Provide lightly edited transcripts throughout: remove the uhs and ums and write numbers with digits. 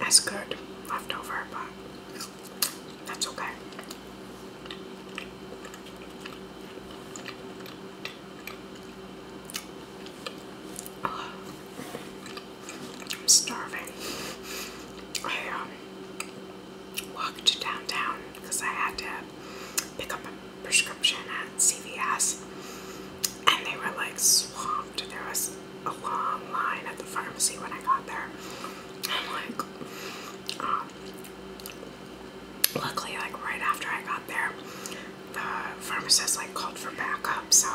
as good left over, but that's okay. Oh, I'm starving. I walked downtown because I had to pick up a prescription at CVS, and they were like swamped. There was a long line at the pharmacy when I got there. I'm like, luckily, like right after I got there, the pharmacist like called for backup, so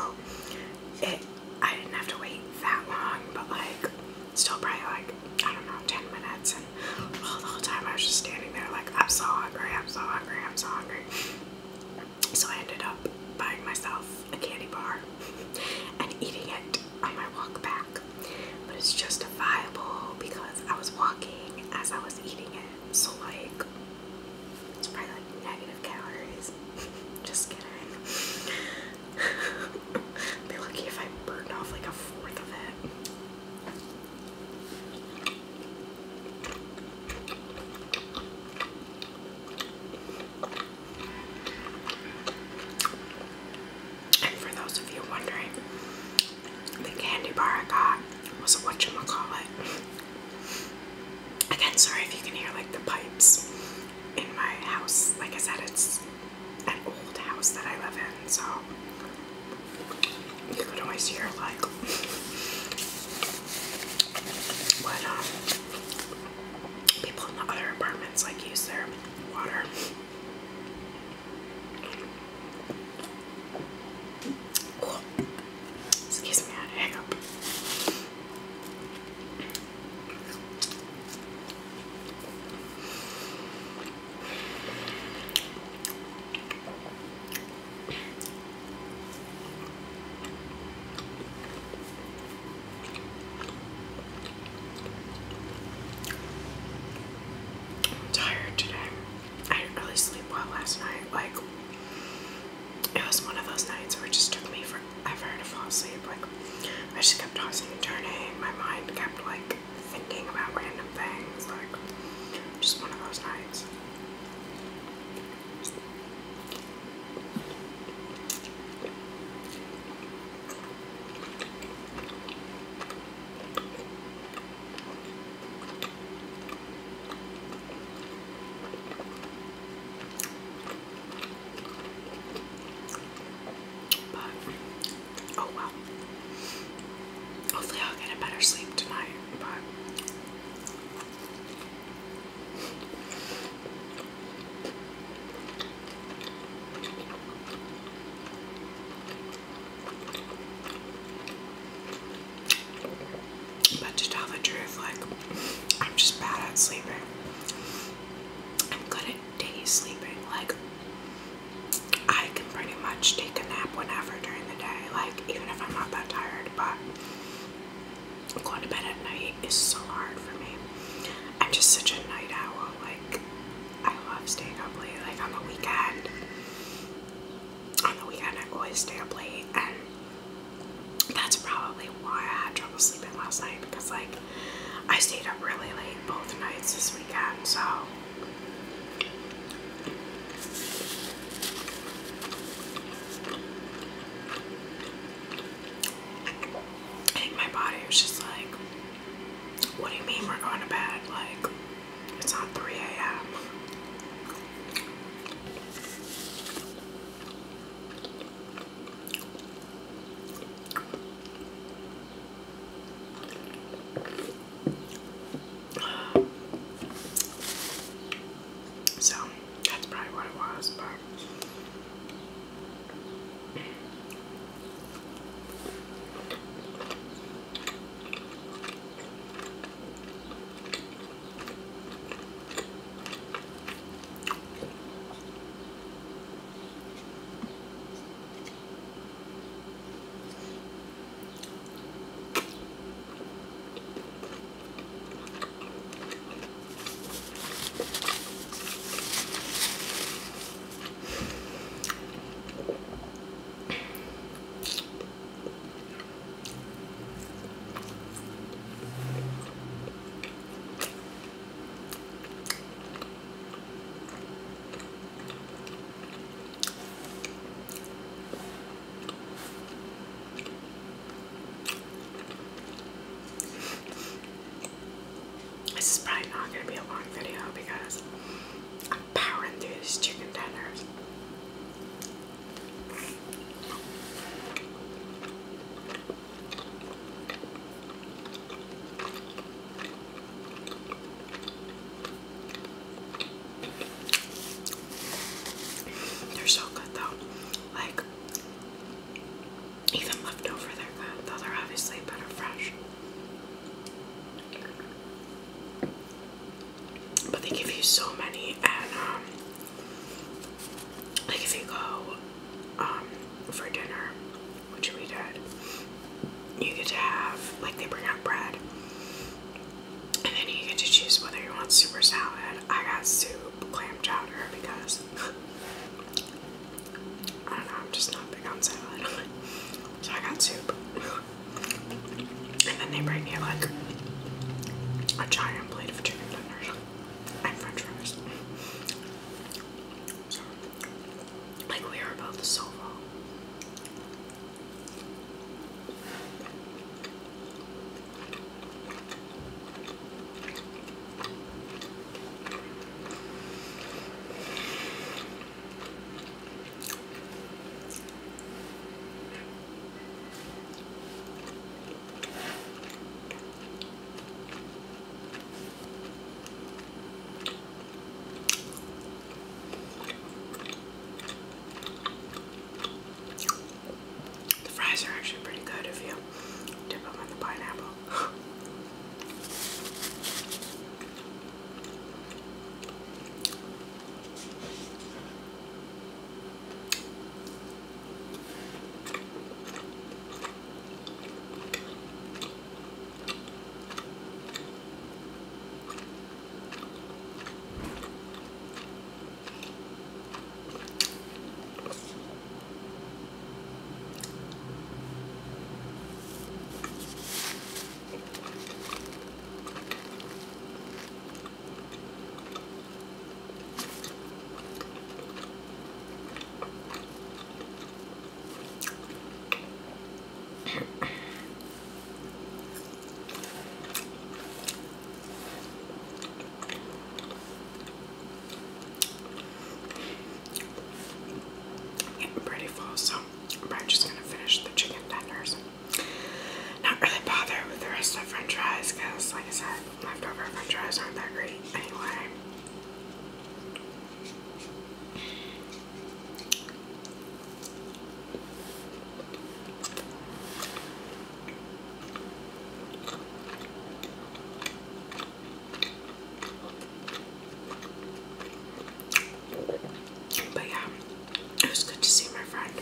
I didn't have to wait that long, but like still probably like, I don't know, 10 minutes, and the whole time I was just standing there like, I'm so hungry, I'm so hungry, I'm so hungry. So I ended up buying myself a candy bar and eating it on my walk back, but it's justifiable because I was walking as I was eating it, so like it's probably like negative calories. Just kidding. Be lucky if I burned off like a fourth of it. And for those of you wondering, the candy bar I got was a whatchamacallit. Again, sorry if you can hear like the pipes in my house. Like I said, it's an old house that I live in, so you could always hear like what people in the other apartments like use their water. Cool. Excuse me, I had a hiccup. I'm tired today. I didn't really sleep well last night. Like, it was one of those nights where it just took me forever to fall asleep. Like, I just kept tossing and turning. My mind kept like thinking about random things. Like, just one of those nights. But, oh well. Hopefully I'll get a better sleep tonight, but to tell the truth, like, I'm just bad at sleeping. I'm good at day sleeping. Like, I can pretty much take a nap whenever during the day, like, even if I'm not that tired, but going to bed at night is so hard for me. I'm just such a night owl. Like, I love staying up late. Like, on the weekend I always stay up late, and that's probably why I had trouble sleeping last night, because like I stayed up really late both nights this weekend. So I think my body was just like, what do you mean we're going to bed? Like, it's not 3 a.m. because I'm powering through these chicken tenders. They're so good though. Like, even leftover, they're good. Though they're obviously better fresh. But they give you so many, and like if you go for dinner, which we did, you get to have, like, they bring out bread, and then you get to choose whether you want soup or salad. I got soup, clam chowder, because I don't know, I'm just not big on salad. So I got soup. And then they bring you like a giant plate of chicken tenders and french fries. So, like, we are both so full. The fries are actually pretty good if you dip them in the pineapple. Pretty full, so I'm probably just gonna finish the chicken tenders. Not really bother with the rest of the french fries because, like I said, leftover french fries aren't that great anyway. But yeah, it was good to see my friend.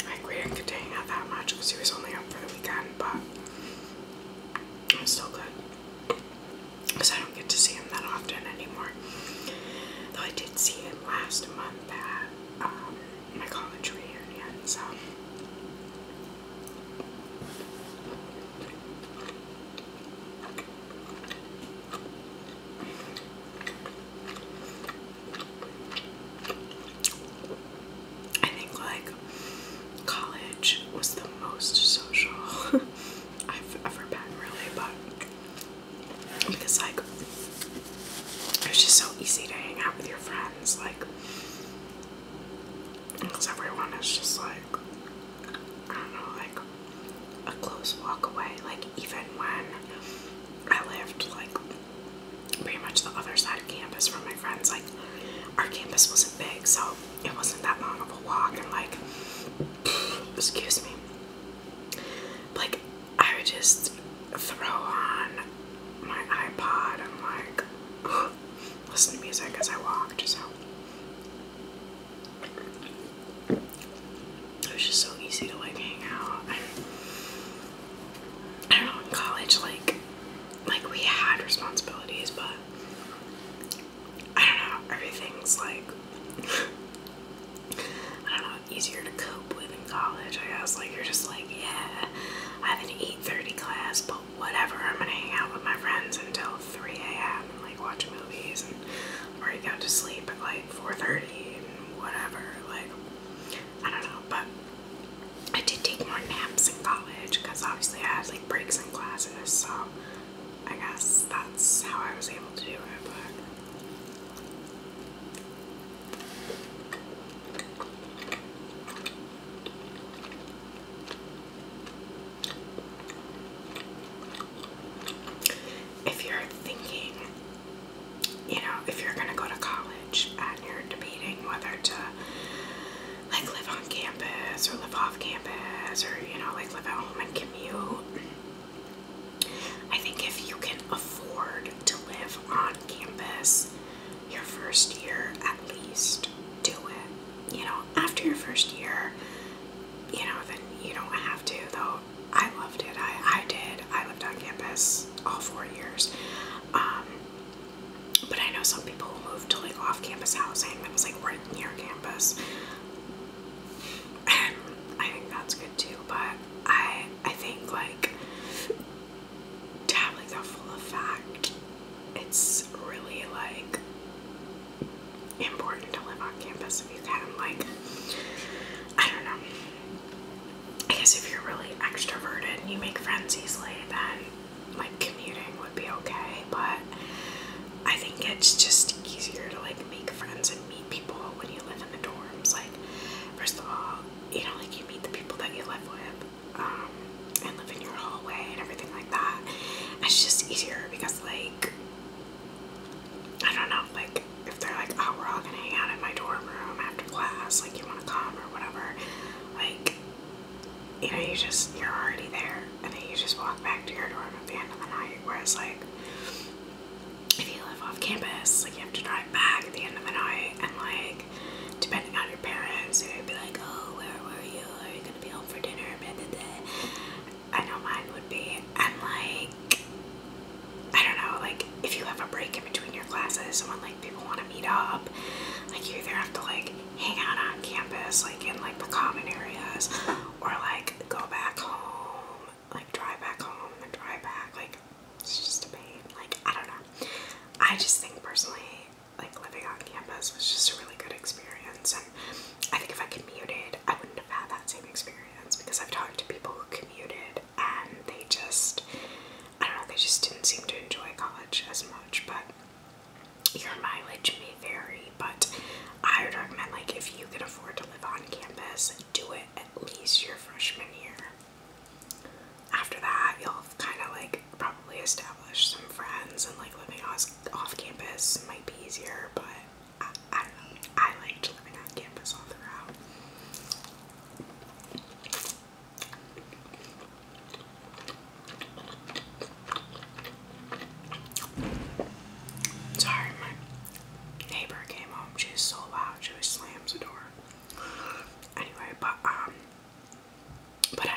Like, we didn't get to hang out that much because he was only up for the weekend, but it was still good. Because I don't get to see him that often anymore. Though I did see him last month at my college reunion, so. I think, like, college was the most social I've ever been, really, but because, like, it was just so easy to hang out with your friends, like, because everyone is just like, I don't know, like a close walk away. Like, even when I lived like pretty much the other side of campus from my friends, like, our campus wasn't big, so it wasn't that long of a walk, and like, excuse me, like, I would just throw on my iPod and like listen to music as I walked. So it was just so easy to like hang out. And I don't know, in college, like we had responsibilities, but I don't know, everything's like, I don't know, easier to cope with in college, I guess. Like, you're campus, or you know, like live at home and commute, I think if you can afford to live on campus your first year, at least do it. You know, after your first year, you know, then you don't have to, though. I loved it. I did. I lived on campus all 4 years. But I know some people who moved to like off-campus housing that was like right near campus. And I think that's good too, but I think like to have like the full effect, it's really like important to live on campus if you can. Like, I don't know. I guess if you're really extroverted and you make friends easily, then like commuting would be okay, but I think it's just easier to like make friends and meet people when you live in the dorms. Like, first of all, you know, like you meet the people that you live with, and live in your hallway and everything like that. It's just easier because like, I don't know, like if they're like, oh, we're all gonna hang out in my dorm room after class, like you wanna come or whatever, like, you know, you're already there, and then you just walk back to your dorm at the end of the night. Whereas like, if you live off campus, like you have to drive back at the end of the night, and like, depending on your parents, they'd be like, oh, where were you? Are you gonna be home for dinner? Blah, blah, blah. I know mine would be. And like, I don't know, like if you have a break in between your classes and when like people want to meet up, like you either have to like hang out on campus, like in like the common areas, or like go back home, like drive back home and then drive back. Like, it's just a pain. Like, I don't know. I just think personally, like living on campus was just a really good experience, and I think if I commuted, I wouldn't have had that same experience, because I've talked to people who commuted and they just, I don't know, they just didn't seem to enjoy college as much. But your mileage may vary, but I would recommend, like, if you can afford to live on campus, do it at least your freshman year. After that, you'll kind of like probably establish some friends, and like living off campus might be easier, but I don't know. I liked living on campus all throughout. Sorry, my neighbor came home. She was so loud. She always slams the door. Anyway, but I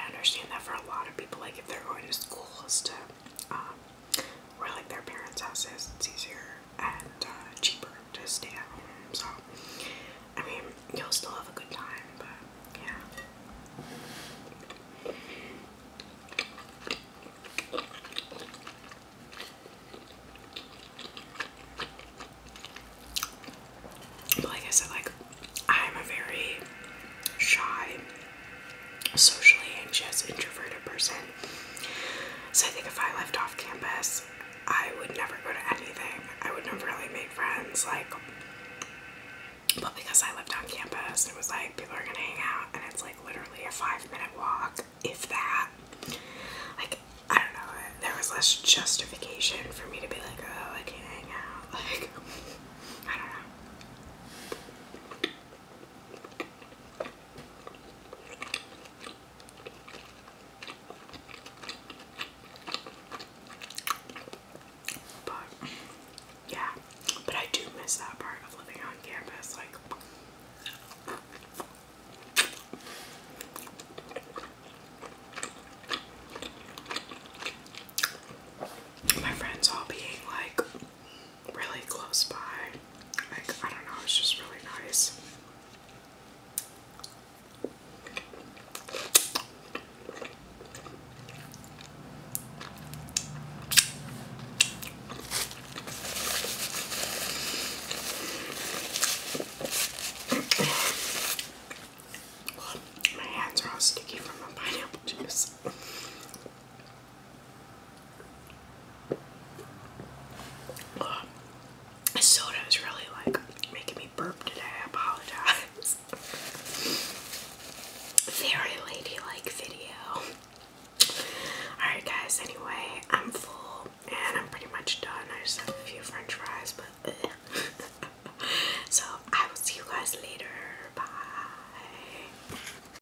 understand that for a lot of people, like if they're going to schools to where like their parents' house is, it's easier and cheaper to stay at home. So I mean, you'll still have a good time, but yeah. But like I said, like I'm a very shy, socially anxious, introverted person. So I think if I lived off campus, I would never go to anything. I would never really make friends, like, but because I lived on campus, it was like people are gonna hang out, and it's like literally a 5-minute walk, if that. Like, I don't know, there was less justification for me to be like, oh, I can't hang out. Like, I don't know. But yeah, but I do miss that part of living on campus. Like, my friends all being like really close by.